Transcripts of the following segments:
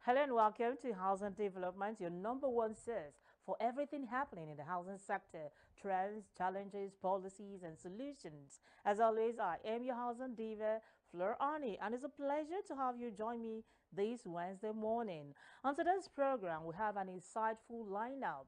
Hello and welcome to Housing Development, your number one source for everything happening in the housing sector, trends, challenges, policies, and solutions. As always, I am your housing diva, Fleur Arnie, and it's a pleasure to have you join me this Wednesday morning. On today's program, we have an insightful lineup.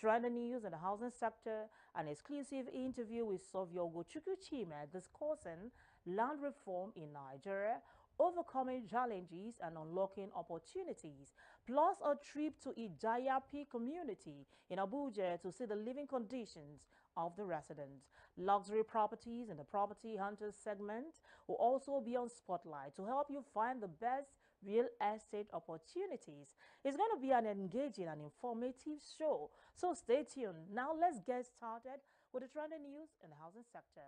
Trending news in the housing sector, an exclusive interview with Sovyogo Chukwuchime discussing land reform in Nigeria, overcoming challenges and unlocking opportunities, plus a trip to Ijayapi community in Abuja to see the living conditions of the residents. Luxury properties in the Property Hunters segment will also be on spotlight to help you find the best real estate opportunities. It's going to be an engaging and informative show, so stay tuned. Now let's get started with the trending news in the housing sector.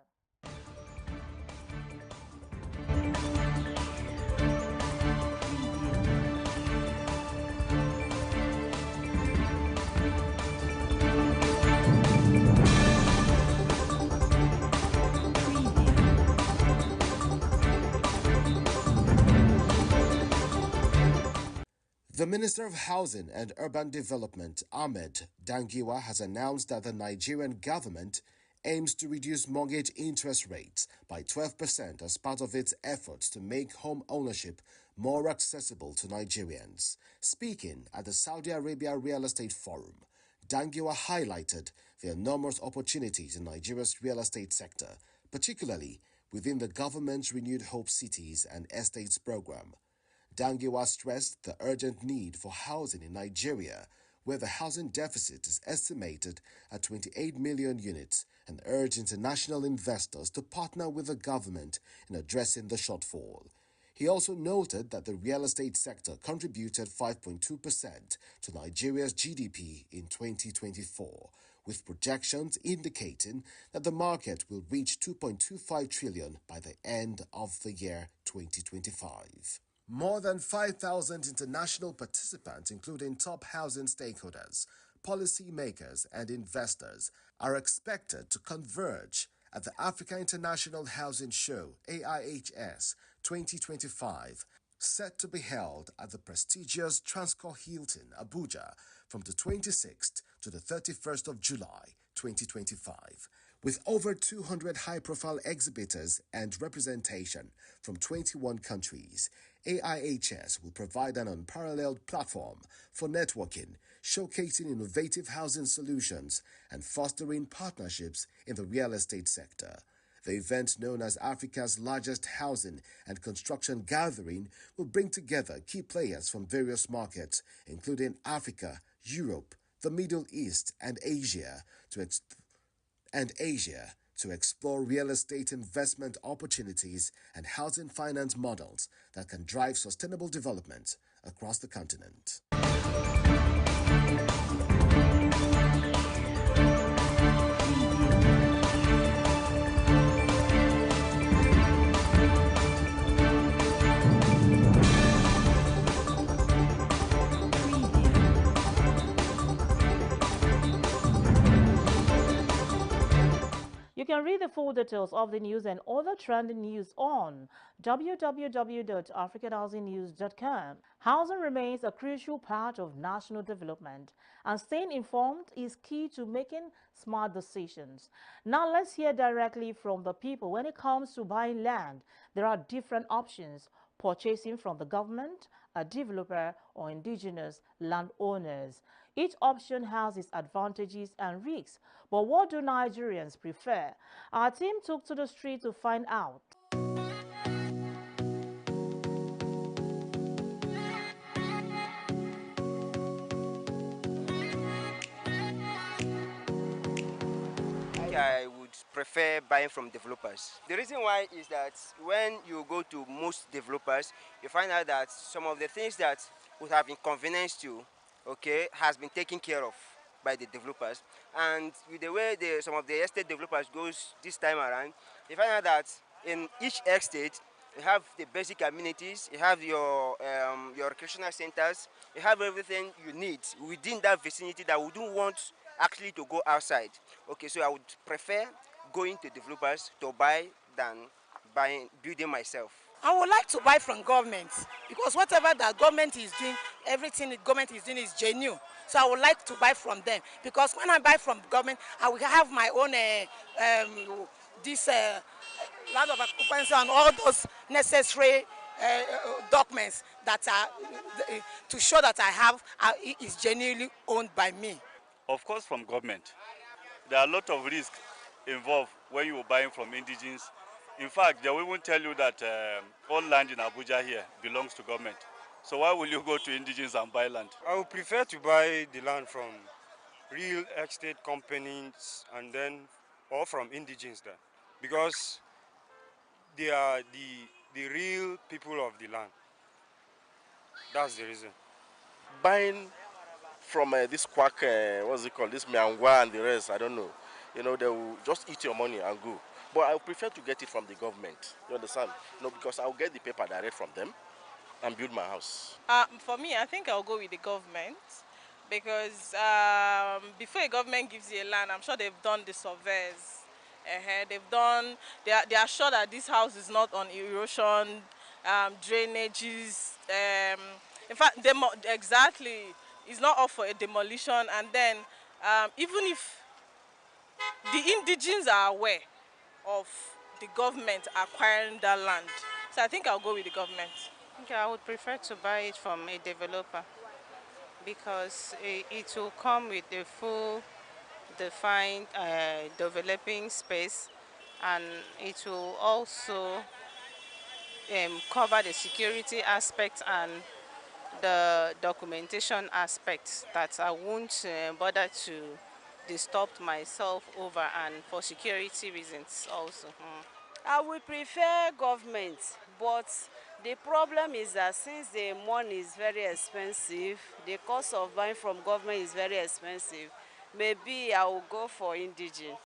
The Minister of Housing and Urban Development, Ahmed Dangiwa, has announced that the Nigerian government aims to reduce mortgage interest rates by 12% as part of its efforts to make home ownership more accessible to Nigerians. Speaking at the Saudi Arabia Real Estate Forum, Dangiwa highlighted the enormous opportunities in Nigeria's real estate sector, particularly within the government's Renewed Hope Cities and Estates program. Dangiwa stressed the urgent need for housing in Nigeria, where the housing deficit is estimated at 28 million units, and urged international investors to partner with the government in addressing the shortfall. He also noted that the real estate sector contributed 5.2% to Nigeria's GDP in 2024, with projections indicating that the market will reach 2.25 trillion by the end of the year 2025. More than 5,000 international participants, including top housing stakeholders, policymakers, and investors, are expected to converge at the Africa International Housing Show AIHS 2025, set to be held at the prestigious Transcorp Hilton, Abuja, from the 26th to the 31st of July 2025. With over 200 high-profile exhibitors and representation from 21 countries, AIHS will provide an unparalleled platform for networking, showcasing innovative housing solutions and fostering partnerships in the real estate sector. The event, known as Africa's largest housing and construction gathering, will bring together key players from various markets, including Africa, Europe, the Middle East, and Asia, to explore real estate investment opportunities and housing finance models that can drive sustainable development across the continent. You can read the full details of the news and other trending news on www.africanhousingnews.com. Housing remains a crucial part of national development, and staying informed is key to making smart decisions. Now let's hear directly from the people. When it comes to buying land, there are different options: purchasing from the government, a developer, or indigenous landowners. Each option has its advantages and risks, but what do Nigerians prefer? Our team took to the street to find out. I would prefer buying from developers. The reason why is that when you go to most developers, you find out that some of the things that would have inconvenienced you, okay, has been taken care of by the developers. And with the way some of the estate developers goes this time around, you find out that in each estate, you have the basic amenities, you have your recreational centers, you have everything you need within that vicinity that we don't want actually to go outside. Okay, so I would prefer going to developers to buy than building myself. I would like to buy from government because whatever that government is doing, everything the government is doing is genuine. So I would like to buy from them because when I buy from government, I will have my own this land of occupancy and all those necessary documents that are to show that I have it is genuinely owned by me. Of course, from government. There are a lot of risks involved when you are buying from indigenes. In fact, they will even tell you that all land in Abuja here belongs to government. So why will you go to indigenes and buy land? I would prefer to buy the land from real estate companies and then or from indigenes there because they are the real people of the land. That's the reason. Buying from this quack, what's it called, this Miangwa and the rest, I don't know. You know, they will just eat your money and go. But I prefer to get it from the government. You understand? No, because I'll get the paper direct from them and build my house. For me, I think I'll go with the government because before a government gives you a land, I'm sure they've done the surveys. They are sure that this house is not on erosion, drainages. In fact, exactly, it's not up for a demolition. And then even if the indigenes are aware of the government acquiring that land, so I think I'll go with the government. Okay, I would prefer to buy it from a developer because it will come with a full defined developing space, and it will also cover the security aspect and the documentation aspects that I won't bother to disturb myself over, and for security reasons also. I would prefer government, but the problem is that since the money is very expensive, the cost of buying from government is very expensive, maybe I will go for indigene.